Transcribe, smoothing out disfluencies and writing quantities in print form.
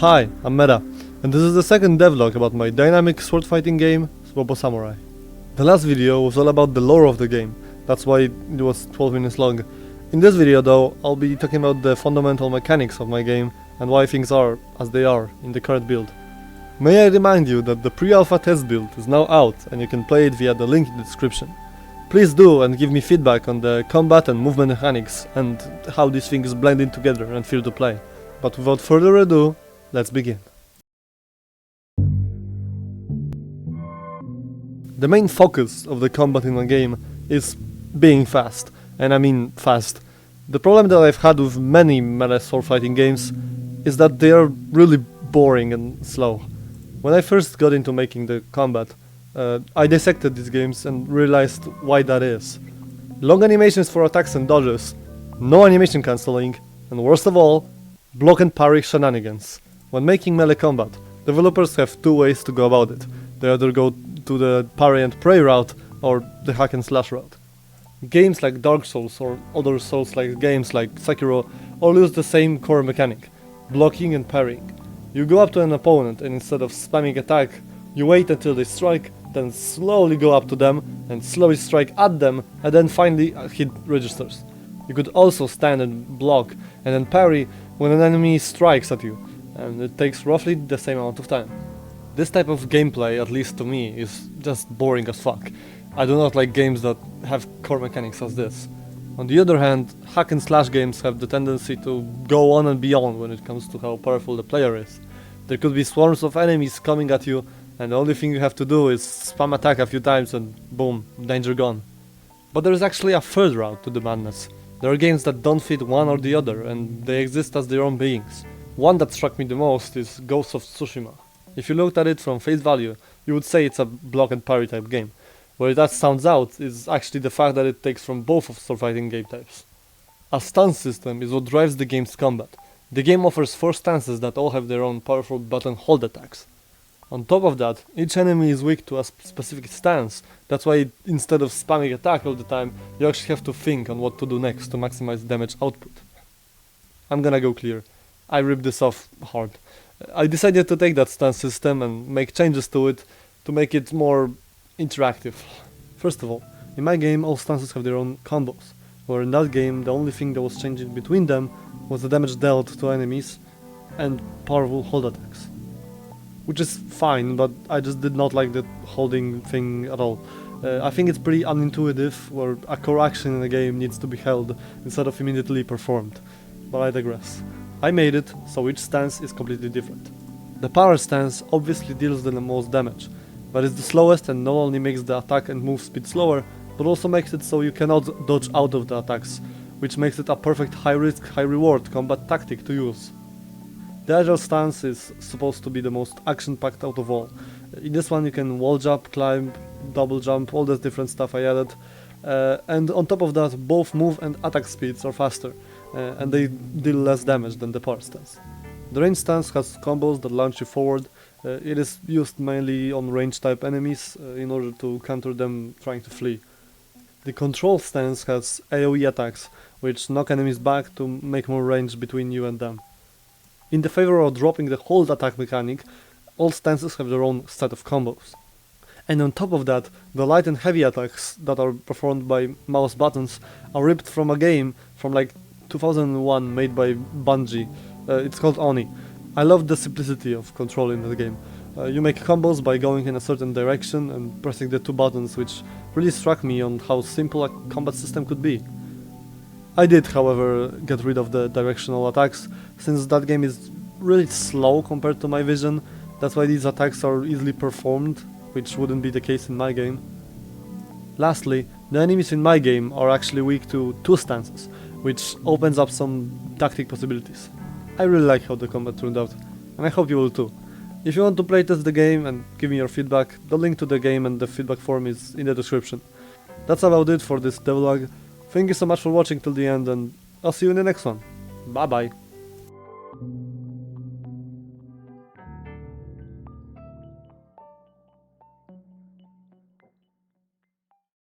Hi, I'm Meta, and this is the second devlog about my dynamic sword fighting game, RoboSamurai. The last video was all about the lore of the game, that's why it was 12 minutes long. In this video though, I'll be talking about the fundamental mechanics of my game and why things are as they are in the current build. May I remind you that the pre-alpha test build is now out and you can play it via the link in the description. Please do and give me feedback on the combat and movement mechanics and how these things blend in together and feel to play. But without further ado, let's begin. The main focus of the combat in my game is being fast, and I mean fast. The problem that I've had with many melee sword fighting games is that they are really boring and slow. When I first got into making the combat, I dissected these games and realized why that is. Long animations for attacks and dodges, no animation cancelling, and worst of all, block and parry shenanigans. When making melee combat, developers have two ways to go about it. They either go to the parry and pray route or the hack and slash route. Games like Dark Souls or other Souls-like games like Sekiro all use the same core mechanic, blocking and parrying. You go up to an opponent and instead of spamming attack, you wait until they strike, then slowly go up to them and slowly strike at them and then finally hit registers. You could also stand and block and then parry when an enemy strikes at you, and it takes roughly the same amount of time. This type of gameplay, at least to me, is just boring as fuck. I do not like games that have core mechanics as this. On the other hand, hack and slash games have the tendency to go on and beyond when it comes to how powerful the player is. There could be swarms of enemies coming at you, and the only thing you have to do is spam attack a few times and boom, danger gone. But there is actually a third route to the madness. There are games that don't fit one or the other, and they exist as their own beings. One that struck me the most is Ghost of Tsushima. If you looked at it from face value, you would say it's a block and parry type game. Where that sounds out is actually the fact that it takes from both of sword fighting game types. A stance system is what drives the game's combat. The game offers 4 stances that all have their own powerful button hold attacks. On top of that, each enemy is weak to a specific stance, that's why instead of spamming attack all the time, you actually have to think on what to do next to maximize damage output. I'm gonna go clear, I ripped this off hard. I decided to take that stance system and make changes to it to make it more interactive. First of all, in my game all stances have their own combos, where in that game the only thing that was changing between them was the damage dealt to enemies and powerful hold attacks. Which is fine, but I just did not like the holding thing at all. I think it's pretty unintuitive, where a core action in the game needs to be held instead of immediately performed. But I digress. I made it, so each stance is completely different. The power stance obviously deals the most damage, but it's the slowest and not only makes the attack and move speed slower, but also makes it so you cannot dodge out of the attacks, which makes it a perfect high risk, high reward combat tactic to use. The agile stance is supposed to be the most action-packed out of all. In this one you can wall jump, climb, double jump, all this different stuff I added. And on top of that, both move and attack speeds are faster, and they deal less damage than the power stance. The range stance has combos that launch you forward. It is used mainly on range type enemies in order to counter them trying to flee. The control stance has AoE attacks, which knock enemies back to make more range between you and them. In the favor of dropping the hold attack mechanic, all stances have their own set of combos. And on top of that, the light and heavy attacks that are performed by mouse buttons are ripped from a game from like 2001 made by Bungie. It's called Oni. I love the simplicity of control in the game. You make combos by going in a certain direction and pressing the 2 buttons, which really struck me on how simple a combat system could be. I did, however, get rid of the directional attacks, since that game is really slow compared to my vision. That's why these attacks are easily performed, which wouldn't be the case in my game. Lastly, the enemies in my game are actually weak to 2 stances, which opens up some tactic possibilities. I really like how the combat turned out, and I hope you will too. If you want to playtest the game and give me your feedback, the link to the game and the feedback form is in the description. That's about it for this devlog. Thank you so much for watching till the end, and I'll see you in the next one. Bye bye.